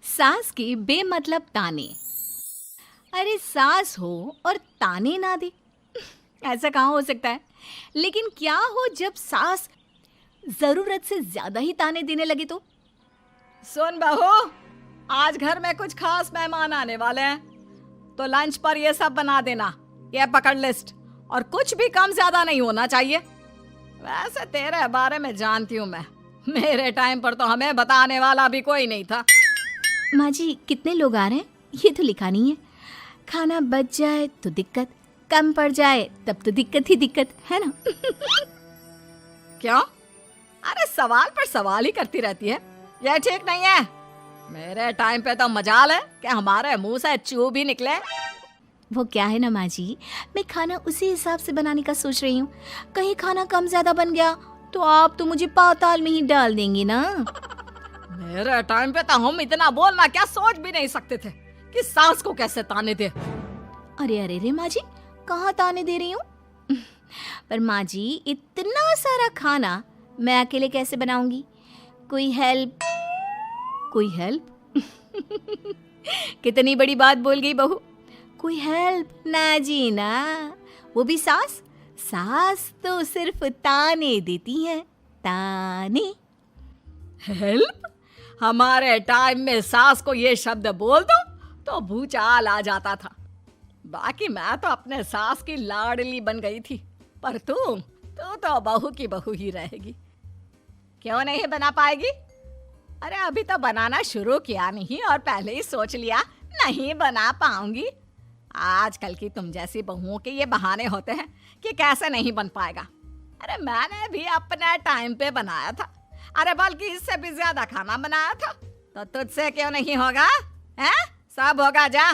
सास के बेमतलब ताने। अरे सास हो और ताने ना दे, ऐसा कहाँ हो सकता है। लेकिन क्या हो जब सास जरूरत से ज्यादा ही ताने देने लगे तो। सुन बहू, आज घर में कुछ खास मेहमान आने वाले हैं, तो लंच पर ये सब बना देना। ये पकड़ लिस्ट, और कुछ भी कम ज्यादा नहीं होना चाहिए। वैसे तेरे बारे में जानती हूँ मैं, मेरे टाइम पर तो हमें बताने वाला भी कोई नहीं था। माँ जी कितने लोग आ रहे हैं ये तो लिखा नहीं है। खाना बच जाए तो दिक्कत, कम पड़ जाए तब तो दिक्कत ही दिक्कत है ना। क्यों? अरे सवाल पर सवाल ही करती रहती है, ये ठीक नहीं है। मेरे टाइम पे तो मजाल है कि हमारे मुंह से चू भी निकले। वो क्या है ना माँ जी, मैं खाना उसी हिसाब से बनाने का सोच रही हूँ। कहीं खाना कम ज्यादा बन गया तो आप तो मुझे पाताल में ही डाल देंगी ना। मेरे टाइम पे तो हम इतना बोलना क्या सोच भी नहीं सकते थे कि सास को कैसे ताने दे। अरे अरे रे माँ जी, कहाँ ताने दे रही हूँ। पर माँ जी इतना सारा खाना मैं अकेले कैसे बनाऊंगी। कोई हेल्प, कोई हेल्प। कितनी बड़ी बात बोल गई बहू। कोई हेल्प ना जी ना, वो भी सास। सास तो सिर्फ ताने देती है, ताने। हेल्प? हमारे टाइम में सास को ये शब्द बोल दो तो भूचाल आ जाता था। बाकी मैं तो अपने सास की लाडली बन गई थी, पर तू तो बहू की बहू ही रहेगी। क्यों नहीं बना पाएगी? अरे अभी तो बनाना शुरू किया नहीं और पहले ही सोच लिया नहीं बना पाऊंगी। आजकल की तुम जैसी बहुओं के ये बहाने होते हैं कि कैसे नहीं बन पाएगा। अरे मैंने भी अपने टाइम पे बनाया था, अरे बल्कि इससे भी ज्यादा खाना बनाया था, तो तुझसे क्यों नहीं होगा? हैं? सब होगा जा।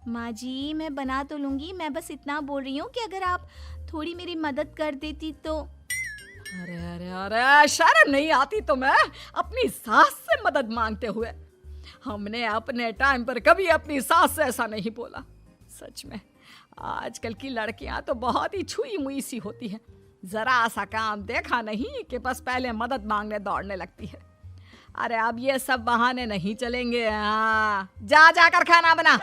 माँ जी मैं बना तो लूंगी, मैं बस इतना बोल रही हूँ कि अगर आप थोड़ी मेरी मदद कर देती तो। अरे अरे अरे, शर्म नहीं आती तुम्हें अपनी सास से मदद मांगते हुए? हमने अपने टाइम पर कभी अपनी सास से ऐसा नहीं बोला। सच में आजकल की लड़कियां तो बहुत ही छुई मुई सी होती हैं। जरा सा काम देखा नहीं कि बस पहले मदद मांगने दौड़ने लगती है। अरे अब ये सब बहाने नहीं चलेंगे। हाँ, जा जाकर खाना बना।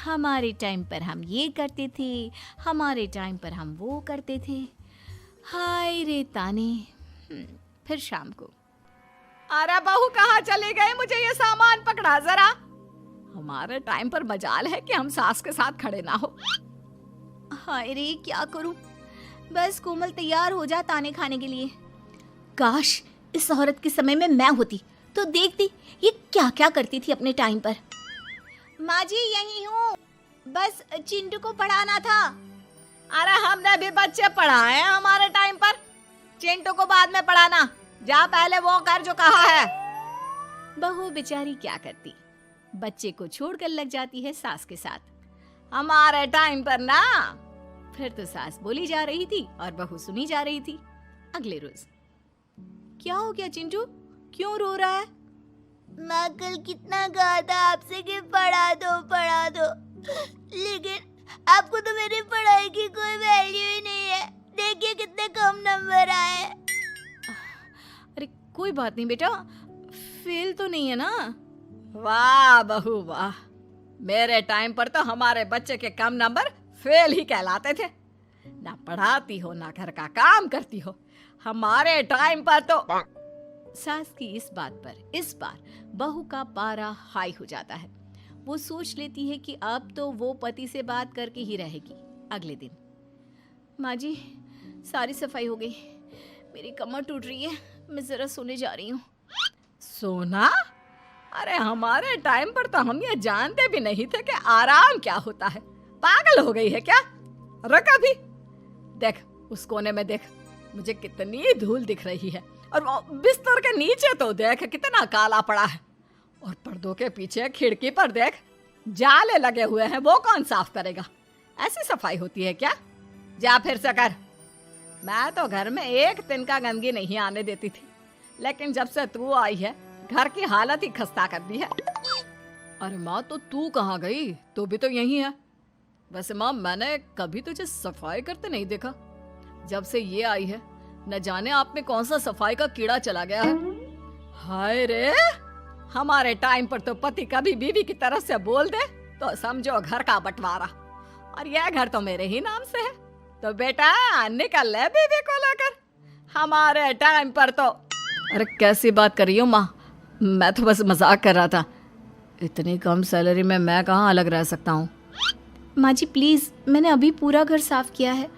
हमारे टाइम पर हम ये करते थे, हमारे टाइम पर हम वो करते थे। हाय रे ताने। फिर शाम को। अरे बहू कहाँ चले गए? मुझे ये सामान पकड़ा जरा। हमारे टाइम पर मजाल है कि हम सास के साथ खड़े ना हो। हाय रे क्या करूं, बस कोमल तैयार हो जा ताने खाने के लिए। काश इस औरत के समय में मैं होती तो देखती ये क्या क्या करती थी अपने टाइम पर। माँ जी यही हूँ, बस चिंटू को पढ़ाना था। अरे हमने भी बच्चे पढ़ाए हैं हमारे टाइम पर, चिंटू को बाद में पढ़ाना। जा पहले वो कर जो कहा है। बहू बेचारी क्या करती, बच्चे को छोड़कर लग जाती है सास के साथ। हमारे टाइम पर ना। फिर तो सास बोली जा रही थी और बहू सुनी जा रही थी। अगले रोज। क्या हो गया चिंटू, क्यों रो रहा है? माँ कल कितना कहा था आपसे कि पढ़ा दो, लेकिन आपको तो मेरी पढ़ाई की कोई वैल्यू ही नहीं है। देखिए कितने कम नंबर आए। अरे कोई बात नहीं बेटा, फेल तो नहीं है ना। वाह बहू वाह, मेरे टाइम पर तो हमारे बच्चे के कम नंबर फेल ही कहलाते थे। ना पढ़ाती हो ना घर का काम करती हो। हमारे टाइम पर तो। सास की इस बात पर इस बार बहू का पारा हाई हो जाता है। वो सोच लेती है कि अब तो वो पति से बात करके ही रहेगी। अगले दिन। माँ जी सारी सफाई हो गई, मेरी कमर टूट रही है, मैं जरा सोने जा रही हूँ। सोना? अरे हमारे टाइम पर तो हम ये जानते भी नहीं थे कि आराम क्या होता है। पागल हो गई है क्या? रुक अभी। देख उस कोने में देख, मुझे कितनी धूल दिख रही है। और बिस्तर के नीचे तो देख कितना काला पड़ा है। और पर्दों के पीछे खिड़की पर देख जाले लगे हुए हैं, वो कौन साफ करेगा? ऐसी सफाई होती है क्या? जा फिर से कर। मैं तो घर में एक दिन का गंदगी नहीं आने देती थी, लेकिन जब से तू आई है घर की हालत ही खस्ता कर दी है। अरे माँ तो तू कहाँ गई? तू भी तो यही है। वैसे माँ मैंने कभी तुझे सफाई करते नहीं देखा। जब से ये आई है न जाने आप में कौन सा सफाई का कीड़ा चला गया है। हाय रे, हमारे टाइम पर तो पति कभी बीवी की तरफ से बोल दे तो समझो घर का बंटवारा, और यह घर तो मेरे ही नाम से है। तो बेटा निकल ले बीवी को लेकर। हमारे टाइम पर तो। अरे कैसी बात कर रही हो माँ, मैं तो बस मजाक कर रहा था। इतनी कम सैलरी में मैं कहाँ अलग रह सकता हूँ। माँ जी प्लीज़, मैंने अभी पूरा घर साफ किया है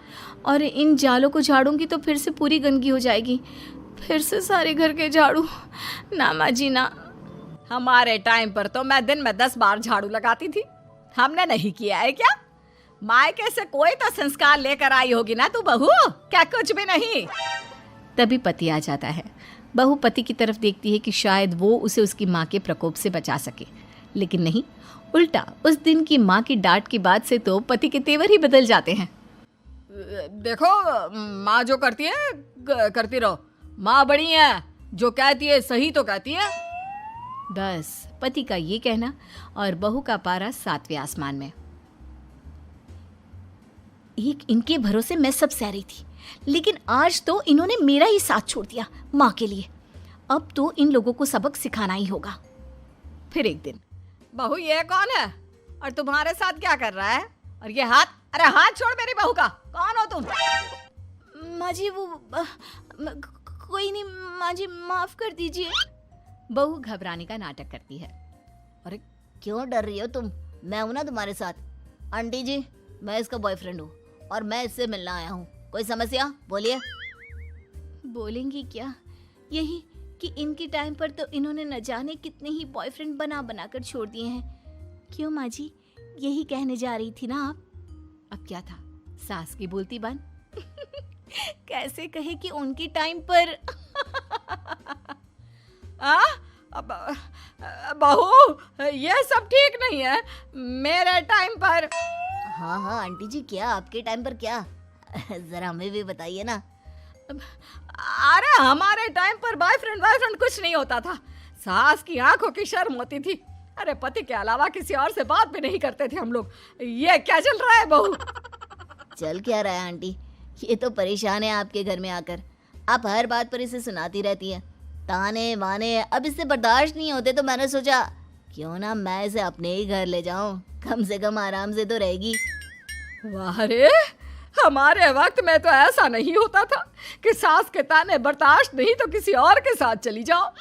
और इन जालों को झाड़ूंगी तो फिर से पूरी गंदगी हो जाएगी। फिर से सारे घर के झाड़ू। ना माँ जी ना। हमारे टाइम पर तो मैं दिन में 10 बार झाड़ू लगाती थी, हमने नहीं किया है क्या? मायके से कोई तो संस्कार लेकर आई होगी ना तू बहू, क्या कुछ भी नहीं। तभी पति आ जाता है। बहू पति की तरफ देखती है कि शायद वो उसे उसकी माँ के प्रकोप से बचा सके, लेकिन नहीं, उल्टा उस दिन की माँ की डांट की बात से तो पति के तेवर ही बदल जाते हैं। देखो माँ जो करती है करती रहो, माँ बड़ी है, जो कहती है सही तो कहती है। बस पति का ये कहना और बहू का पारा 7वें आसमान में। एक इनके भरोसे मैं सब सह रही थी, लेकिन आज तो इन्होंने मेरा ही साथ छोड़ दिया माँ के लिए। अब तो इन लोगों को सबक सिखाना ही होगा। फिर एक दिन, बहू ये कौन है और तुम्हारे साथ क्या कर रहा है? और ये हाथ, अरे हाथ छोड़ मेरी बहू का। कौन हो तुम? माँ जी वो कोई नहीं माँ जी, माफ कर दीजिए। बहू घबराने का नाटक करती है। अरे क्यों डर रही हो तुम? मैं हूं ना तुम्हारे साथ। आंटी जी, मैं इसका बॉयफ्रेंड हूँ और मैं इससे मिलना आया हूँ। कोई समस्या? बोलिए। बोलेंगी क्या? यही कि इनके टाइम पर तो इन्होंने न जाने कितने ही बॉयफ्रेंड बना बना कर छोड़ दिए हैं। क्यों माँ जी, यही कहने जा रही थी ना आप? अब क्या था, सास की बोलती बन। कैसे कहे कि उनके टाइम पर। बहू ये सब ठीक नहीं है। मेरे टाइम पर। हाँ हाँ आंटी जी, क्या आपके टाइम पर क्या? जरा हमें भी बताइए ना। अरे हमारे टाइम पर बॉयफ्रेंड कुछ नहीं होता था। सास की आंखों की शर्म होती थी। अरे पति के अलावा किसी और से बात भी नहीं करते थे हम लोग। ये क्या चल रहा है बहू? चल क्या रहा है आंटी? ये तो परेशान है आपके घर में आकर। आप हर बात पर इसे सुनाती रहती है, ताने माने। अब इससे बर्दाश्त नहीं होते तो मैंने सोचा क्यों ना मैं इसे अपने ही घर ले जाऊं, कम से कम आराम से तो रहेगी। वाह रे, हमारे वक्त में तो ऐसा नहीं होता था कि सास के ताने बर्दाश्त नहीं तो किसी और के साथ चली जाओ।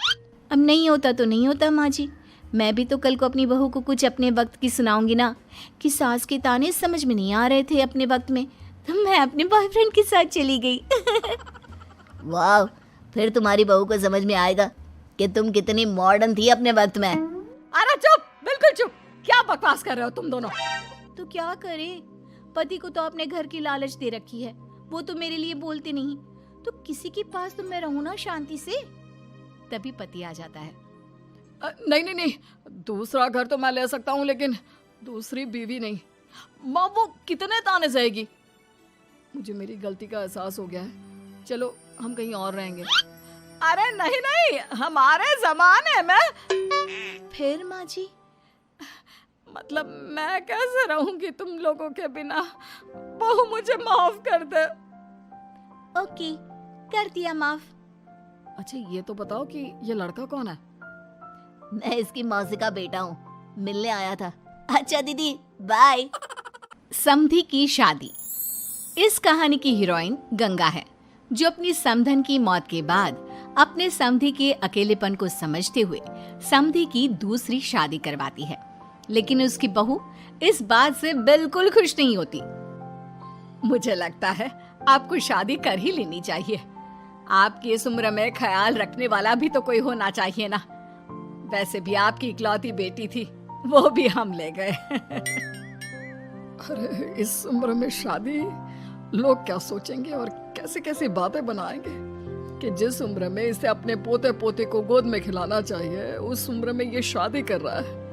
अब नहीं होता तो नहीं होता माँ जी। मैं भी तो कल को अपनी बहू को कुछ अपने वक्त की सुनाऊंगी ना कि सास के ताने समझ में नहीं आ रहे थे अपने वक्त में, तो मैं अपने बॉयफ्रेंड के साथ चली गई। वाह, फिर तुम्हारी बहू को समझ में आएगा कि तुम कितनी मॉडर्न थी अपने वक्त में। अरे चुप, बिल्कुल चुप। क्या बकवास कर रहे हो तुम दोनों? तो क्या करे, पति को तो अपने घर की लालच दे रखी है, वो तो मेरे लिए बोलते नहीं, तो किसी के पास तो मैं रहूं ना शांति से। तभी पति आ जाता है। नहीं, दूसरा घर तो मैं ले सकता हूँ, लेकिन दूसरी बीवी नहीं। माँ वो कितने ताने सहेगी? मुझे मेरी गलती का एहसास हो गया है। चलो हम कहीं और रहेंगे। अरे नहीं, हमारे जमाने में। फिर माँ जी? मतलब मैं कैसे रहूंगी तुम लोगों के बिना? बहू मुझे माफ कर दे। ओके, कर दिया माफ। अच्छा ये तो बताओ कि ये लड़का कौन है? मैं इसकी मौसी का बेटा हूँ, मिलने आया था। अच्छा दीदी, बाय। समधी की शादी। इस कहानी की हीरोइन गंगा है, जो अपनी समधन की मौत के बाद अपने समधी के अकेलेपन को समझते हुए समधी की दूसरी शादी करवाती है। लेकिन उसकी बहू इस बात से बिल्कुल खुश नहीं होती। मुझे लगता है आपको शादी कर ही लेनी चाहिए। आपकी इस उम्र में ख्याल रखने वाला भी तो कोई होना चाहिए ना। वैसे भी आपकी इकलौती बेटी थी, वो भी हम ले गए। अरे इस उम्र में शादी, लोग क्या सोचेंगे और कैसे कैसे बातें बनाएंगे कि जिस उम्र में इसे अपने पोते पोते को गोद में खिलाना चाहिए, उस उम्र में ये शादी कर रहा है।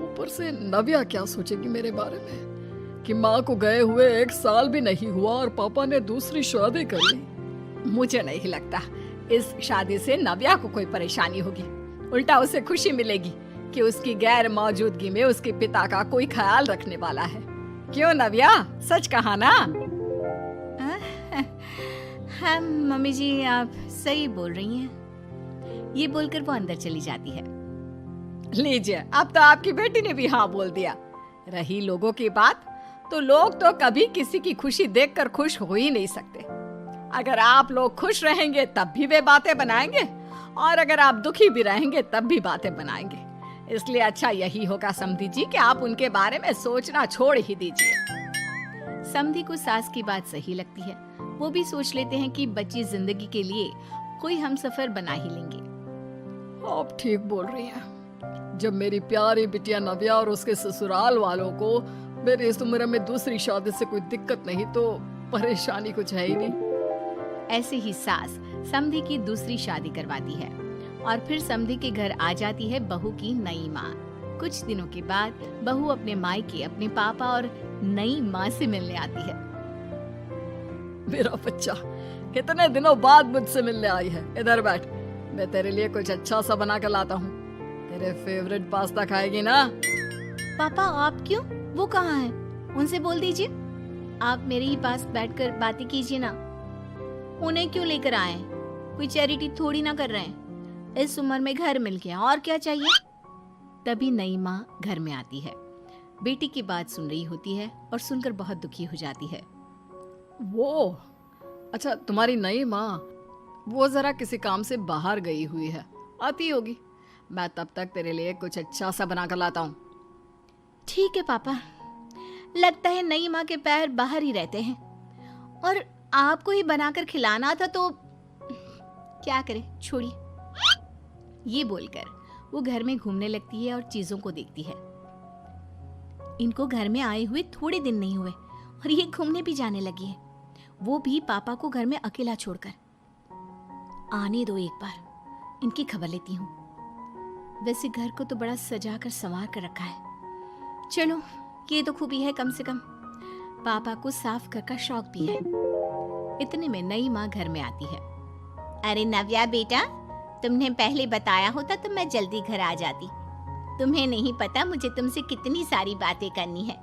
ऊपर से नव्या क्या सोचेगी मेरे बारे में कि माँ को गए हुए 1 साल भी नहीं हुआ और पापा ने दूसरी शादी कर ली। मुझे नहीं लगता इस शादी से नव्या को कोई परेशानी होगी। उल्टा उसे खुशी मिलेगी कि उसकी गैर मौजूदगी में उसके पिता का कोई ख्याल रखने वाला है। क्यों नव्या, सच कहा ना? हाँ मम्मी जी, आप सही बोल रही हैं। ये बोलकर वो अंदर चली जाती है। लीजिए, अब तो आपकी बेटी ने भी हाँ बोल दिया। रही लोगों की बात, तो लोग तो कभी किसी की खुशी देखकर खुश हो ही नहीं सकते। अगर आप लोग खुश रहेंगे तब भी वे बातें बनाएंगे, और अगर आप दुखी भी रहेंगे तब भी बातें बनाएंगे। इसलिए अच्छा यही होगा समधी जी कि आप उनके बारे में सोचना छोड़ ही दीजिए। समधी को सास की बात सही लगती है। वो भी सोच लेते हैं कि बच्ची जिंदगी के लिए कोई हमसफर बना ही लेंगे। आप ठीक बोल रही हैं। जब मेरी प्यारी बिटिया नव्या और उसके ससुराल वालों को मेरी इस उम्र में दूसरी शादी से कोई दिक्कत नहीं, तो परेशानी कुछ है ही नहीं। ऐसे ही सास समधी की दूसरी शादी करवाती है और फिर समधी के घर आ जाती है बहू की नई माँ। कुछ दिनों के बाद बहू अपने मायके अपने पापा और नई माँ से मिलने आती है। मेरा बच्चा कितने दिनों बाद मुझसे मिलने आई है। इधर बैठ, मैं तेरे लिए कुछ अच्छा सा बना कर लाता हूँ। तेरे फेवरेट पास्ता खाएगी ना? पापा आप क्यों? वो कहाँ है? उनसे बोल दीजिए आप मेरे ही पास बैठकर बातें कीजिए ना। उन्हें क्यों लेकर आए? कोई चैरिटी थोड़ी ना कर रहे हैं। इस उम्र में घर मिल गया, और क्या चाहिए? तभी नई माँ घर में आती है। बेटी की बात सुन रही होती है और सुनकर बहुत दुखी हो जाती है। वो अच्छा, तुम्हारी नई माँ वो जरा किसी काम से बाहर गई हुई है, आती होगी। मैं तब तक तेरे लिए कुछ अच्छा सा बना कर लाता हूँ। ठीक है पापा। लगता है नई माँ के पैर बाहर ही रहते हैं, और आपको ही बनाकर खिलाना था तो क्या करे, छोड़िए। ये बोलकर वो घर में घूमने लगती है और चीजों को देखती है। इनको घर में आए हुए थोड़े दिन नहीं हुए और ये घूमने भी जाने लगी है, वो भी पापा को घर में अकेला छोड़कर। आने दो, एक बार इनकी खबर लेती हूँ। वैसे घर को तो बड़ा सजा कर संवार कर रखा है। चलो, ये तो खूबी है, कम से कम पापा को साफ कर का शौक भी है। इतने में नई माँ घर में आती है। अरे नव्या बेटा, तुमने पहले बताया होता तो मैं जल्दी घर आ जाती। तुम्हें नहीं पता मुझे तुमसे कितनी सारी बातें करनी है।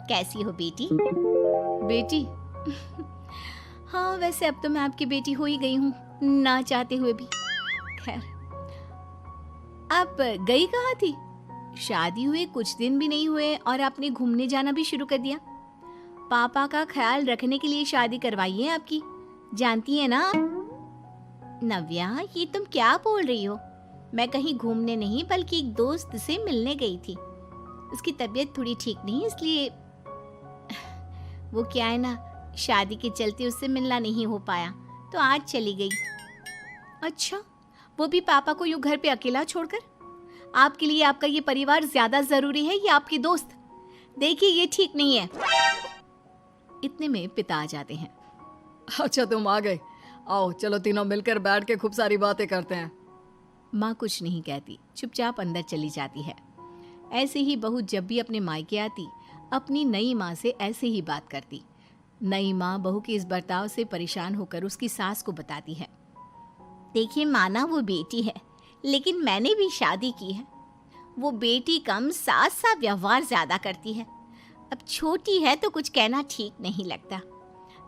कैसी हो बेटी? बेटी? हाँ, वैसे अब तो मैं आपकी बेटी हो ही गई हूँ, ना चाहते हुए भी। खैर, आप गई कहाँ थी? शादी हुए कुछ दिन भी नहीं हुए और आपने घूमने जाना भी शुरू कर दिया। पापा का ख्याल रखने के लिए शादी करवाई है आपकी, जानती है ना? नव्या, ये तुम क्या बोल रही हो? मैं कहीं घूमने नहीं बल्कि एक दोस्त से मिलने गई थी। उसकी तबीयत थोड़ी ठीक नहीं, इसलिए वो क्या है ना, शादी के चलते उससे मिलना नहीं हो पाया, तो आज चली गई। अच्छा, वो भी पापा को यूं घर पे अकेला छोड़कर? आपके लिए आपका ये परिवार ज्यादा जरूरी है या आपकी दोस्त? देखिए, ये ठीक नहीं है। इतने में पिता आ जाते हैं। अच्छा, तुम आ गए। आओ, चलो तीनों मिलकर बैठ के खूब सारी बातें करते हैं। माँ कुछ नहीं कहती, चुपचाप अंदर चली जाती है। ऐसे ही बहू जब भी अपने मायके आती, अपनी नई माँ से ऐसे ही बात करती। नई माँ बहू के इस बर्ताव से परेशान होकर उसकी सास को बताती है। देखिए माना, वो बेटी है, लेकिन मैंने भी शादी की है। वो बेटी कम, सास सा व्यवहार ज्यादा करती है। अब छोटी है तो कुछ कहना ठीक नहीं लगता।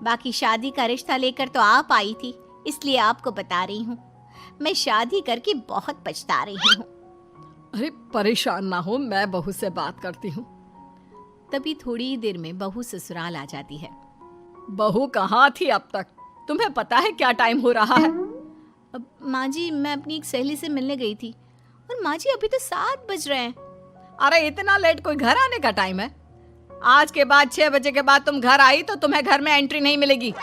बाकी शादी का रिश्ता लेकर तो आप आई थी, इसलिए आपको बता रही हूँ। मैं शादी करके बहुत पछता रही हूँ। अरे परेशान ना हो, मैं बहू से बात करती हूँ। तभी थोड़ी ही देर में बहू ससुराल आ जाती है। बहू कहाँ थी अब तक? तुम्हें पता है क्या टाइम हो रहा है? अब माँ जी, मैं अपनी एक सहेली से मिलने गई थी, और माँ जी अभी तो 7 बज रहे हैं। अरे इतना लेट कोई घर आने का टाइम है? आज के बाद 6 बजे के बाद तुम घर आई तो तुम्हें घर में एंट्री नहीं मिलेगी।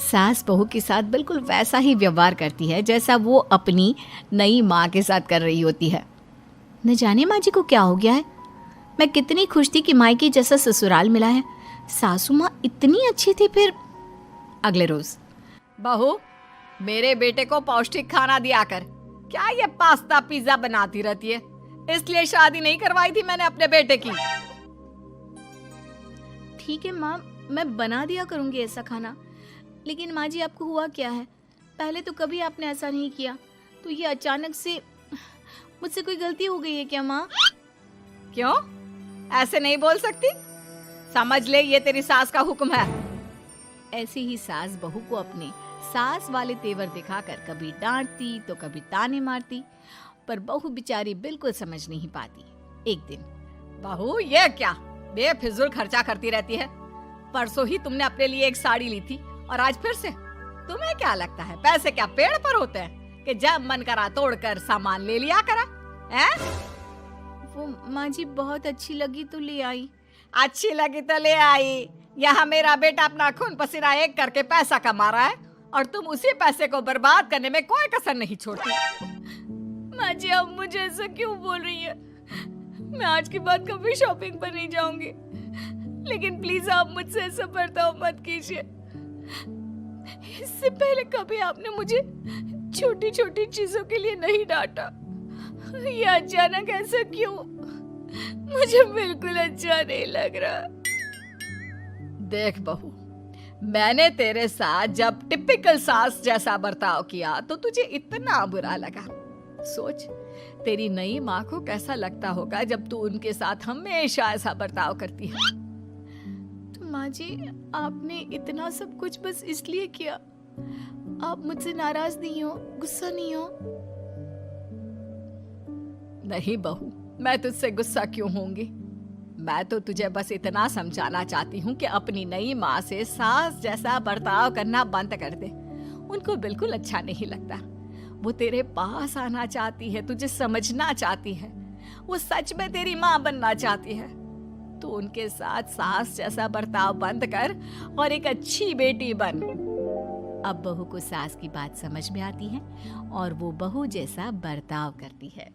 सास बहू के साथ बिल्कुल वैसा ही व्यवहार करती है जैसा वो अपनी नई माँ के साथ कर रही होती है। न जाने माँ जी को क्या हो गया है। मैं कितनी खुश थी कि मायके जैसा ससुराल मिला है। सासू माँ इतनी अच्छी थी। फिर अगले रोज, बहू, मेरे बेटे को पौष्टिक खाना दिया कर। क्या ये पास्ता पिज्जा बनाती रहती है? इसलिए शादी नहीं करवाई थी मैंने अपने बेटे की। ठीक है माँ, मैं बना दिया करूँगी ऐसा खाना। लेकिन माँ जी, आपको हुआ क्या है? पहले तो कभी आपने ऐसा नहीं किया, तो ये अचानक से मुझसे कोई गलती हो गई है क्या माँ? क्यों? ऐसे नहीं बोल सकती। समझ ले, ये तेरी सास का हुक्म है। ऐसे ही सास बहू को अपने सास वाले तेवर दिखाकर कभी डांटती तो कभी ताने मारती, पर बहू बेचारी बिल्कुल समझ नहीं पाती। एक दिन बहू, ये क्या बेफिजूल खर्चा करती रहती है? परसों ही तुमने अपने लिए एक साड़ी ली थी और आज फिर से। तुम्हें क्या लगता है पैसे क्या पेड़ पर होते हैं कि जब मन करा तोड़कर सामान ले लिया करा? हैं? वो माँ जी बहुत अच्छी लगी तो ले आई। अच्छी लगी तो ले आई। यहाँ मेरा बेटा अपना खून पसीना एक करके पैसा कमा रहा है और तुम उसी पैसे को बर्बाद करने में कोई कसर नहीं छोड़ती। माँ जी आप मुझे ऐसा क्यों बोल रही है? मैं आज के बाद कभी शॉपिंग पर नहीं जाऊंगी, लेकिन प्लीज आप मुझसे ऐसा बर्ताव मत कीजिए। इससे पहले कभी आपने मुझे छोटी छोटी चीजों के लिए नहीं डांटा। ये अचानक ऐसा क्यों? मुझे बिल्कुल अच्छा नहीं लग रहा। देख बहू, मैंने तेरे साथ जब टिपिकल सास जैसा बर्ताव किया तो तुझे इतना बुरा लगा। सोच, तेरी नई माँ को कैसा लगता होगा जब तू उनके साथ हमेशा ऐसा बर्ताव करती है। तो माँ जी आपने इतना सब कुछ बस इसलिए किया? आप मुझसे नाराज नहीं हो, गुस्सा नहीं हो? नहीं बहू, मैं तुझसे गुस्सा क्यों होंगी? मैं तो तुझे बस इतना समझाना चाहती हूँ कि अपनी नई माँ से सास जैसा बर्ताव करना बंद कर दे। उनको बिल्कुल अच्छा नहीं लगता। वो तेरे पास आना चाहती है, तुझे समझना चाहती है, वो सच में तेरी माँ बनना चाहती है। तो उनके साथ सास जैसा बर्ताव बंद कर और एक अच्छी बेटी बन। अब बहू को सास की बात समझ में आती है और वो बहू जैसा बर्ताव करती है।